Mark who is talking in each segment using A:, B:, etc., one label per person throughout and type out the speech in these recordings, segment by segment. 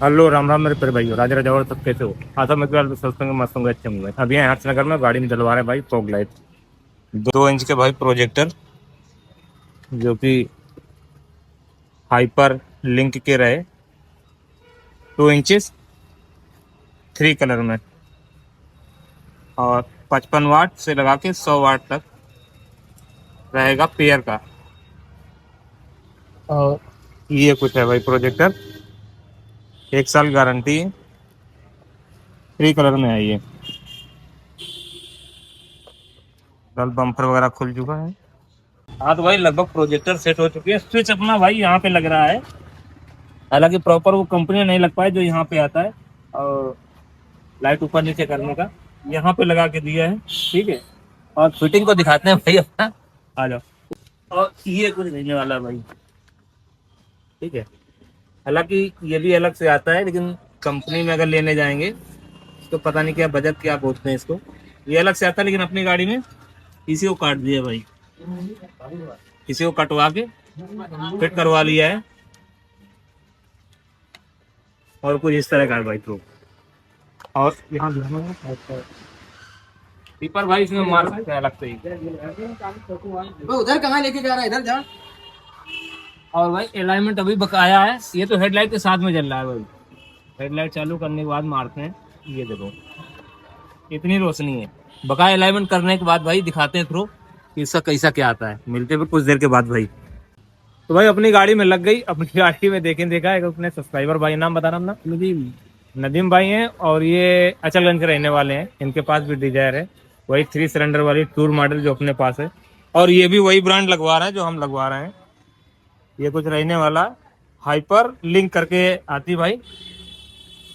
A: Hello Ram Ram मेरे प्यारे भाइयों, राजा राजा सब कैसे हो? आता मैं तो सोचता हूँ मस्त होंगे, अच्छे होंगे। अभी यहाँ हर्षनगर में गाड़ी में डलवा रहे हैं भाई फॉग लाइट 2 इंच के भाई प्रोजेक्टर, जो कि हाइपर लिंक के रहे 2 इंचेस 3 कलर में, और 55 वाट से लगा के 100 वाट तक रहेगा पेयर का। और ये कुछ है भाई प्रोजेक्टर, 1 साल गारंटी, 3 कलर में है ये। कल बम्पर वगैरह खुल चुका है। हाँ तो भाई लगभग प्रोजेक्टर सेट हो चुकी है। स्विच अपना भाई यहाँ पे लग रहा है, हालांकि प्रॉपर वो कंपनी नहीं लग पाए जो यहाँ पे आता है। और लाइट ऊपर नीचे करने का यहाँ पे लगा के दिया है, ठीक है। और फिटिंग को दिखाते हैं भाई अपना, आ जाओ। और ये कुछ रहने वाला है भाई, ठीक है। हालांकि ये भी अलग से आता है, लेकिन कंपनी में अगर लेने जाएंगे तो पता नहीं क्या बजट क्या बोलते हैं इसको। ये अलग से आता है, लेकिन अपनी गाड़ी में इसी को काट दिया भाई, इसी को कटवा के फिट करवा लिया है। और कुछ इस तरह का है भाई प्रो। और यहाँ टीपर भाई इसमें मार सकते हैं अलग से ही।
B: उधर कहाँ लेके जा रहा है, इधर जा।
A: और भाई अलाइनमेंट अभी बकाया है, ये तो हेडलाइट के साथ में चल रहा है भाई। हेडलाइट चालू करने के बाद मारते हैं, ये देखो इतनी रोशनी है। बकाया अलाइनमेंट करने के बाद भाई दिखाते हैं थ्रो कि इसका कैसा क्या आता है। मिलते हैं फिर कुछ देर के बाद भाई। तो भाई अपनी गाड़ी में लग गई, अपनी गाड़ी में देखा है अपने सब्सक्राइबर भाई, नाम बताना अपना।
B: नदीम।
A: नदीम भाई हैं, और ये अचलगंज के रहने वाले हैं। इनके पास भी डिजायर है, वही 3 सिलेंडर वाली टूर मॉडल जो अपने पास है। और ये भी वही ब्रांड लगवा रहे हैं जो हम लगवा रहे हैं। ये कुछ रहने वाला हाइपर लिंक करके आती भाई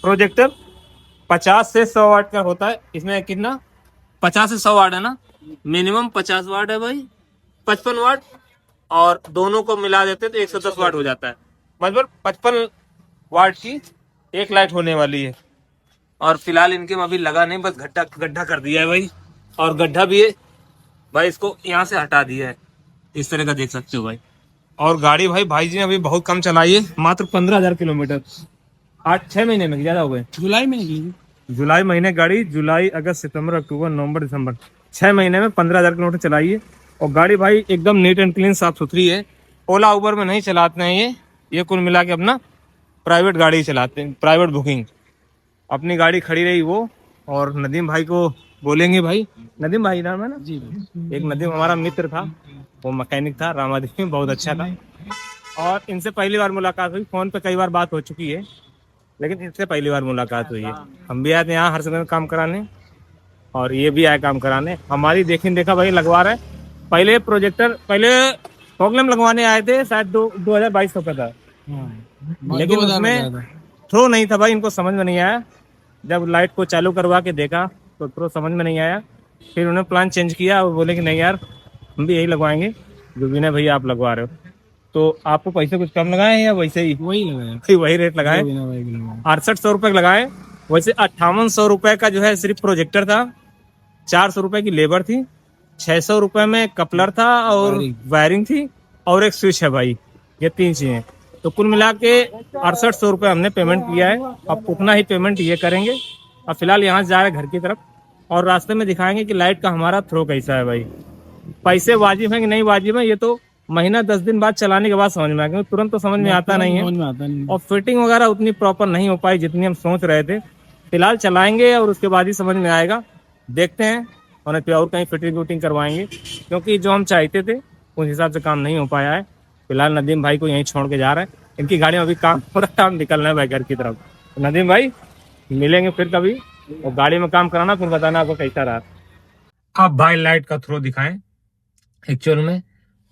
A: प्रोजेक्टर। 50 से 100 वाट का होता है। इसमें कितना 50 से 100 वाट है ना, मिनिमम 50 वाट है भाई, 55 वाट। और दोनों को मिला देते तो 110 वाट हो जाता है। मतलब 55 वाट की एक लाइट होने वाली है। और फिलहाल इनके में अभी लगा नहीं, बस गड्ढा गड्ढा कर दिया है भाई। और गड्ढा भी है भाई, इसको यहाँ से हटा दिया है, इस तरह का देख सकते हो भाई। और गाड़ी भाई जी ने अभी बहुत कम चलाई है, मात्र 15,000 किलोमीटर। 8 6 महीने में ज्यादा हो गए।
B: जुलाई में निकली।
A: जुलाई महीने गाड़ी, जुलाई अगस्त सितंबर अक्टूबर नवंबर दिसंबर, 6 महीने में 15,000 किलोमीटर चलाई है। और गाड़ी भाई एकदम नीट एंड क्लीन, साफ सुथरी है। ओला उबर में नहीं चलाते हैं ये कुल मिला के अपना प्राइवेट गाड़ी चलाते हैं, प्राइवेट बुकिंग। अपनी गाड़ी खड़ी रही वो। और नदीम भाई को बोलेंगे भाई, नदीम भाई नाम है ना
B: जी।
A: एक नदीम हमारा मित्र था, वो मैकेनिक था रामादेवी में, बहुत अच्छा था। और इनसे पहली बार मुलाकात हुई, फोन पे कई बार बात हो चुकी है, लेकिन इनसे पहली बार मुलाकात हुई है। हम भी आए थे यहाँ हर समय काम कराने, और ये भी आए काम कराने। हमारी देखा भाई लगवा रहे हैं। पहले प्रोजेक्टर, पहले प्रॉब्लम लगवाने आए थे शायद 2022 का था, लेकिन
B: 2000
A: उसमें
B: बताया था।
A: थ्रो नहीं था भाई, इनको समझ में नहीं आया। जब लाइट को चालू करवा के देखा तो थ्रो समझ में नहीं आया। फिर उन्होंने प्लान चेंज किया और बोले कि नहीं यार, हम भी यही लगवाएंगे जो विनय भैया आप लगवा रहे हो। तो आपको पैसे कुछ कम लगाए हैं या वैसे ही
B: वही लगाया,
A: वही रेट लगाए?
B: जो बिना भाई के लगाया।
A: 6800 रुपये लगाए। वैसे 5800 रुपये का जो है सिर्फ प्रोजेक्टर था, 400 रुपये की लेबर थी, 600 रुपये में कपलर था और
B: वायरिंग।
A: वायरिंग थी, और एक स्विच है भाई। ये 3 चीजें। तो कुल मिला के 6800 रुपये हमने पेमेंट किया है। अब उतना ही पेमेंट ये करेंगे। अब फिलहाल यहाँ से जा रहे हैं घर की तरफ, और रास्ते में दिखाएंगे कि लाइट का हमारा थ्रो कैसा है भाई। पैसे वाजिब है कि नहीं वाजिब है, ये तो महीना 10 दिन बाद चलाने के बाद समझ में आएगा, तुरंत तो समझ में आता नहीं है।
B: समझ में आता नहीं।
A: और फिटिंग वगैरह उतनी प्रॉपर नहीं हो पाई जितनी हम सोच रहे थे। फिलहाल चलाएंगे और उसके बाद ही समझ में आएगा। देखते हैं, और फिर और कहीं फिटिंग वुटिंग करवाएंगे, क्योंकि जो हम चाहते थे उस हिसाब से काम नहीं हो पाया है। फिलहाल नदीम भाई को यहीं छोड़ के जा रहे हैं, इनकी गाड़ी में अभी काम हो रहा है, हम निकलना है भाई घर की तरफ। तो नदीम भाई मिलेंगे फिर कभी, और गाड़ी में काम कराना, फिर बताना आपको कैसा रहा। अब भाई लाइट का थ्रो दिखाएं। एक्चुअल में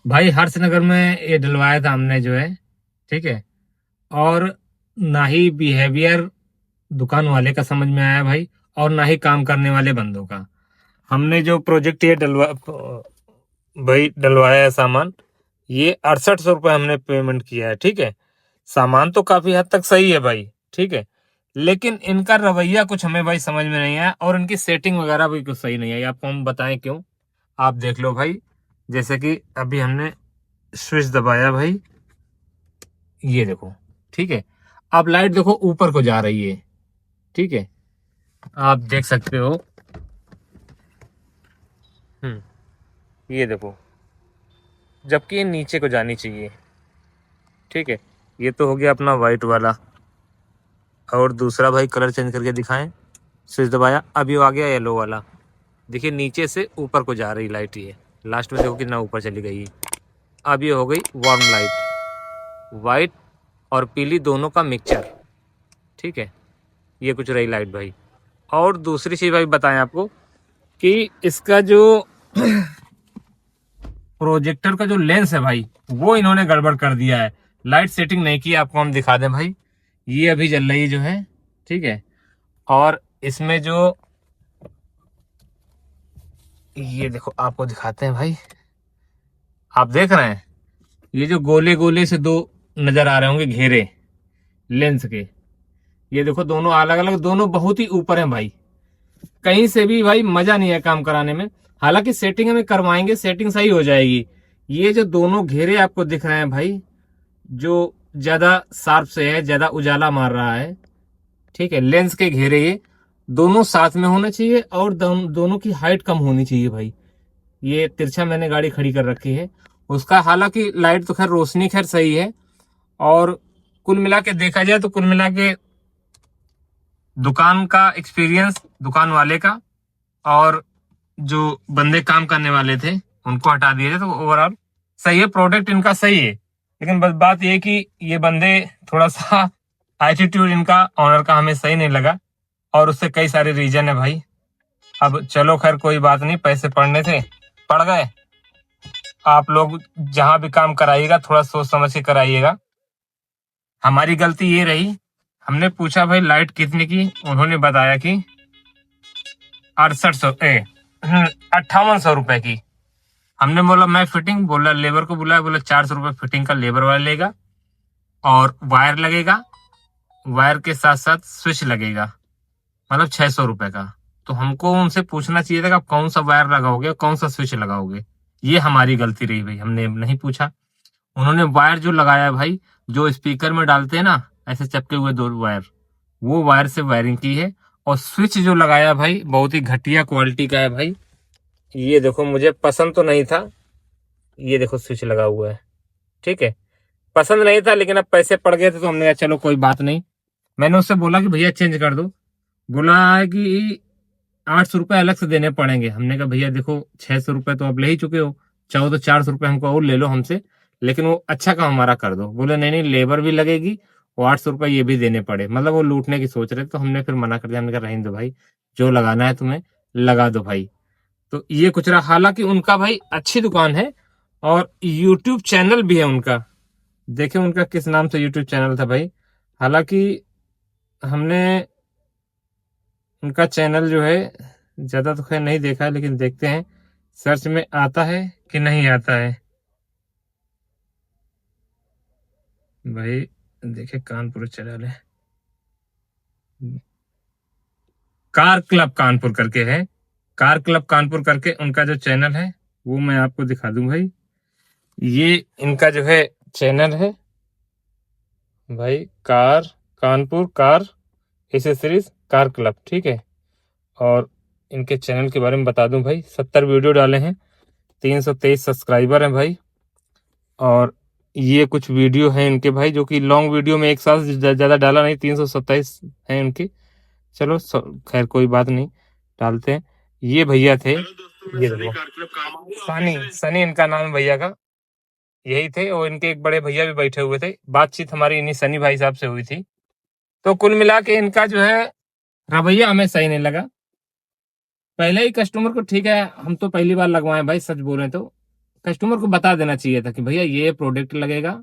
A: भाई हर्षनगर में ये डलवाया था हमने जो है, ठीक है। और ना ही बिहेवियर दुकान वाले का समझ में आया भाई, और ना ही काम करने वाले बंदों का। हमने जो प्रोजेक्ट ये डलवाया है सामान, ये 6800 रुपये हमने पेमेंट किया है, ठीक है। सामान तो काफी हद तक सही है भाई, ठीक है, लेकिन इनका रवैया कुछ हमें भाई समझ में नहीं आया, और इनकी सेटिंग वगैरह भी कुछ सही नहीं आई। आपको हम बताएं क्यों, आप देख लो भाई। जैसे कि अभी हमने स्विच दबाया भाई, ये देखो, ठीक है। अब लाइट देखो ऊपर को जा रही है, ठीक है, आप देख सकते हो। ये देखो, जबकि ये नीचे को जानी चाहिए, ठीक है। ये तो हो गया अपना वाइट वाला। और दूसरा भाई कलर चेंज करके दिखाएं। स्विच दबाया, अभी आ गया येलो वाला। देखिए नीचे से ऊपर को जा रही लाइट, ये लास्ट में देखो कितना ऊपर चली गई। अब ये हो गई वार्म लाइट, वाइट और पीली दोनों का मिक्सचर, ठीक है। ये कुछ रही लाइट भाई। और दूसरी चीज़ भाई बताएं आपको कि इसका जो प्रोजेक्टर का जो लेंस है भाई, वो इन्होंने गड़बड़ कर दिया है। लाइट सेटिंग नहीं की, आपको हम दिखा दें भाई। ये अभी जल रही है जो है, ठीक है। और इसमें जो ये देखो आपको दिखाते हैं भाई, आप देख रहे हैं ये जो गोले गोले से दो नजर आ रहे होंगे घेरे लेंस के, ये देखो दोनों अलग अलग, दोनों बहुत ही ऊपर हैं भाई। कहीं से भी भाई मजा नहीं है काम कराने में। हालांकि सेटिंग हमें करवाएंगे, सेटिंग सही हो जाएगी। ये जो दोनों घेरे आपको दिख रहे हैं भाई, जो ज्यादा शार्प से है, ज्यादा उजाला मार रहा है, ठीक है, लेंस के घेरे ये दोनों साथ में होने चाहिए और दोनों की हाइट कम होनी चाहिए भाई। ये तिरछा मैंने गाड़ी खड़ी कर रखी है उसका, हालांकि लाइट तो खैर रोशनी खैर सही है। और कुल मिला के देखा जाए तो कुल मिला के दुकान का एक्सपीरियंस, दुकान वाले का और जो बंदे काम करने वाले थे उनको हटा दिया जाए तो ओवरऑल सही है, प्रोडक्ट इनका सही है। लेकिन बस बात ये कि ये बंदे थोड़ा सा एटीट्यूड इनका ऑनर का हमें सही नहीं लगा, और उससे कई सारे रीजन है भाई। अब चलो खैर कोई बात नहीं, पैसे पड़ने थे पड़ गए। आप लोग जहां भी काम कराइएगा थोड़ा सोच समझ के कराइएगा। हमारी गलती ये रही, हमने पूछा भाई लाइट कितने की, उन्होंने बताया कि 5800 रुपए की। हमने बोला मैं फिटिंग, बोला लेबर को बुलाया, बोला 400 रुपए फिटिंग का लेबर वाला लेगा, और वायर लगेगा, वायर के साथ साथ स्विच लगेगा, मतलब 600 रुपए का। तो हमको उनसे पूछना चाहिए था कि आप कौन सा वायर लगाओगे, कौन सा स्विच लगाओगे। ये हमारी गलती रही भाई, हमने नहीं पूछा। उन्होंने वायर जो लगाया भाई, जो स्पीकर में डालते हैं ना ऐसे चपके हुए दो वायर, वो वायर से वायरिंग की है। और स्विच जो लगाया भाई बहुत ही घटिया क्वालिटी का है भाई। ये देखो मुझे पसंद तो नहीं था, ये देखो स्विच लगा हुआ है, ठीक है, पसंद नहीं था, लेकिन अब पैसे पड़ गए थे तो हमने कहा चलो कोई बात नहीं। मैंने उससे बोला कि भैया चेंज कर दो, बोला है कि 800 रुपए अलग से देने पड़ेंगे। हमने कहा भैया देखो 600 रुपए तो आप ले ही चुके हो, चाहो तो 400 रुपए हमको और ले लो हमसे, लेकिन वो अच्छा काम हमारा कर दो। बोले नहीं नहीं लेबर भी लगेगी, वो 800 रुपए ये भी देने पड़े, मतलब वो लूटने की सोच रहे। तो हमने फिर मना कर दिया, हमने कहा रहने दो भाई, जो लगाना है तुम्हें लगा दो भाई। तो ये कुछ रहा। हालांकि उनका भाई अच्छी दुकान है और यूट्यूब चैनल भी है उनका, देखे उनका किस नाम से यूट्यूब चैनल था भाई। हालांकि हमने उनका चैनल जो है ज्यादा तो खैर नहीं देखा है, लेकिन देखते हैं सर्च में आता है कि नहीं आता है भाई। देखे कानपुर चला ले, कार क्लब कानपुर करके है, कार क्लब कानपुर करके उनका जो चैनल है वो मैं आपको दिखा दूं भाई। ये इनका जो है चैनल है भाई, car Kanpur car accessories car club, ठीक है। और इनके चैनल के बारे में बता दूं भाई, 70 वीडियो डाले हैं, 323 सब्सक्राइबर हैं भाई। और ये कुछ वीडियो हैं इनके भाई जो कि लॉन्ग वीडियो में एक साल से ज्यादा डाला नहीं, 327 है उनकी। चलो खैर कोई बात नहीं, डालते हैं। ये भैया थे, ये देखो सनी, सनी इनका नाम है भैया का, यही थे। और इनके एक बड़े भैया भी बैठे हुए थे, बातचीत हमारी इन्हीं सनी भाई साहब से हुई थी। तो कुल मिला के इनका जो है रवैया हमें सही नहीं लगा। पहले ही कस्टमर को, ठीक है हम तो पहली बार लगवाए भाई, सच बोल रहे तो कस्टमर को बता देना चाहिए था कि भैया ये प्रोडक्ट लगेगा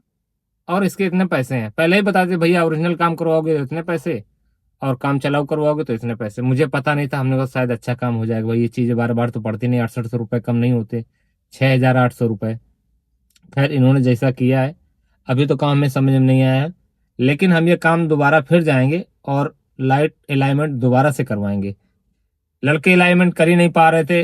A: और इसके इतने पैसे हैं। पहले ही बता दे भैया, ओरिजिनल काम करवाओगे तो इतने पैसे, और काम चलाओ करवाओगे तो इतने पैसे। मुझे पता नहीं था, हमने कहा शायद अच्छा काम हो जाएगा भाई, ये चीजें बार बार तो पड़ती नहीं, 6800 रुपए कम नहीं होते, 6800 रुपए। खैर इन्होंने जैसा किया है, अभी तो काम में समझ में नहीं आया है, लेकिन हम ये काम दोबारा फिर जाएंगे और लाइट अलाइनमेंट दोबारा से करवाएंगे। लड़के अलाइनमेंट कर ही नहीं पा रहे थे।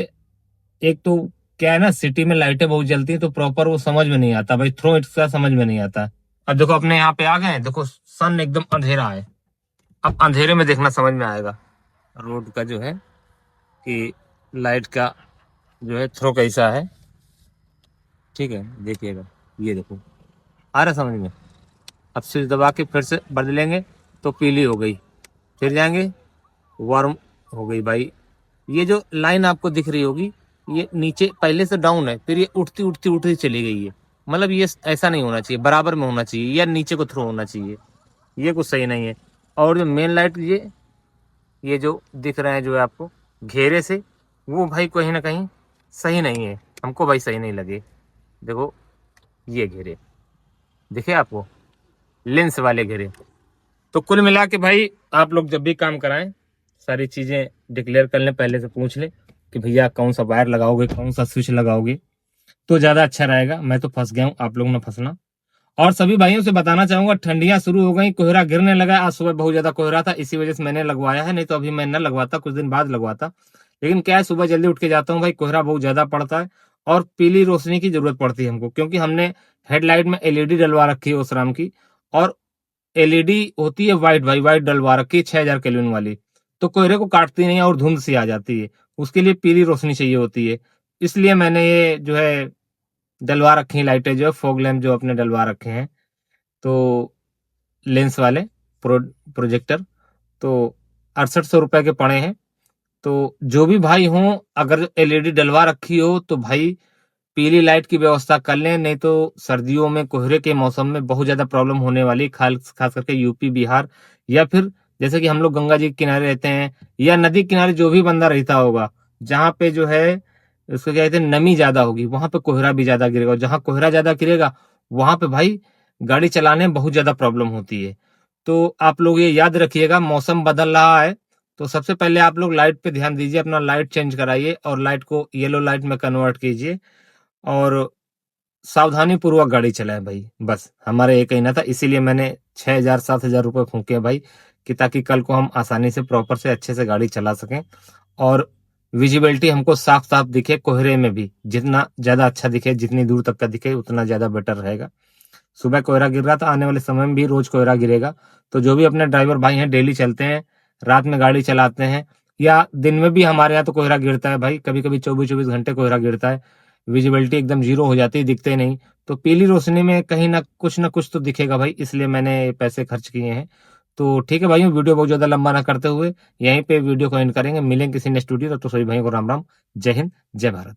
A: एक तो क्या है ना, सिटी में लाइटें बहुत जलती हैं तो प्रॉपर वो समझ में नहीं आता भाई, थ्रो इट्स का समझ में नहीं आता। अब देखो अपने यहाँ पे आ गए हैं, देखो सन एकदम अंधेरा है। अब अंधेरे में देखना समझ में आएगा रोड का जो है कि लाइट का जो है थ्रो कैसा है। ठीक है, देखिएगा, ये देखो आ रहा समझ में। अब स्विच दबा के फिर से बदलेंगे तो पीली हो गई, फिर जाएंगे वार्म हो गई भाई। ये जो लाइन आपको दिख रही होगी ये नीचे पहले से डाउन है, फिर ये उठती उठती उठती चली गई है। मतलब ये ऐसा नहीं होना चाहिए, बराबर में होना चाहिए या नीचे को थ्रो होना चाहिए, ये कुछ सही नहीं है। और जो मेन लाइट ये जो दिख रहे हैं जो है आपको घेरे से, वो भाई कहीं ना कहीं सही नहीं है, हमको भाई सही नहीं लगे। देखो ये घेरे दिखे आपको, लेंस वाले घेरे। तो कुल मिला के भाई आप लोग जब भी काम कराएं सारी चीजें डिक्लेयर कर लें, पहले से पूछ लें कि भैया कौन सा वायर लगाओगे, कौन सा स्विच लगाओगे, तो ज्यादा अच्छा रहेगा। मैं तो फंस गया हूँ, आप लोग ना फंसना। और सभी भाइयों से बताना चाहूंगा, ठंडियां शुरू हो गई, कोहरा गिरने लगा। आज सुबह बहुत ज्यादा कोहरा था, इसी वजह से मैंने लगवाया है, नहीं तो अभी मैं न लगवाता, कुछ दिन बाद लगवाता। लेकिन क्या है, सुबह जल्दी उठ के जाता हूँ भाई, कोहरा बहुत ज्यादा पड़ता है और पीली रोशनी की जरूरत पड़ती है हमको, क्योंकि हमने हेडलाइट में एलईडी डलवा रखी है ओसराम की। और एलईडी होती है वाइट, भाई वाइट डलवा रखी है 6000 केल्विन वाली, तो कोहरे को काटती नहीं है और धुंध सी आ जाती है। उसके लिए पीली रोशनी चाहिए होती है, इसलिए मैंने ये जो है डलवा रखी है लाइटें, जो है फॉग लैंप जो अपने डलवा रखे हैं, तो लेंस वाले प्रोजेक्टर। तो 6800 रुपए के पड़े हैं। तो जो भी भाई हो, अगर एलईडी डलवा रखी हो तो भाई पीली लाइट की व्यवस्था कर लें, नहीं तो सर्दियों में कोहरे के मौसम में बहुत ज्यादा प्रॉब्लम होने वाली, खास करके यूपी बिहार, या फिर जैसे कि हम लोग गंगा जी के किनारे रहते हैं या नदी किनारे, जो भी बंदा रहता होगा जहाँ पे जो है उसको क्या कहते हैं नमी ज्यादा होगी, वहां पे कोहरा भी ज्यादा गिरेगा। और जहाँ कोहरा ज्यादा गिरेगा वहां पे भाई गाड़ी चलाने में बहुत ज्यादा प्रॉब्लम होती है। तो आप लोग ये याद रखिएगा, मौसम बदल रहा है तो सबसे पहले आप लोग लाइट पे ध्यान दीजिए, अपना लाइट चेंज कराइए और लाइट को येलो लाइट में कन्वर्ट कीजिए। और सावधानी पूर्वक गाड़ी चलाएं भाई, बस हमारा ये कहना था। इसीलिए मैंने 6000 7000 रुपए फूके भाई, कि ताकि कल को हम आसानी से प्रॉपर से अच्छे से गाड़ी चला सकें और विजिबिलिटी हमको साफ साफ दिखे, कोहरे में भी जितना ज्यादा अच्छा दिखे, जितनी दूर तक का दिखे उतना ज्यादा बेटर रहेगा। सुबह कोहरा गिर रहा था, आने वाले समय में भी रोज कोहरा गिरेगा। तो जो भी अपने ड्राइवर भाई हैं, डेली चलते हैं, रात में गाड़ी चलाते हैं या दिन में भी, हमारे यहाँ तो कोहरा गिरता है भाई, कभी कभी 24-24 घंटे कोहरा गिरता है, विजिबिलिटी एकदम जीरो हो जाती है, दिखते ही नहीं। तो पीली रोशनी में कहीं ना कुछ तो दिखेगा भाई, इसलिए मैंने पैसे खर्च किए हैं। तो ठीक है भाइयों, वीडियो बहुत ज्यादा लंबा ना करते हुए यहीं पे वीडियो को एंड करेंगे। मिलेंगे किसी ने स्टूडियो, तब तो सभी भाइयों को राम राम, जय हिंद, जय भारत।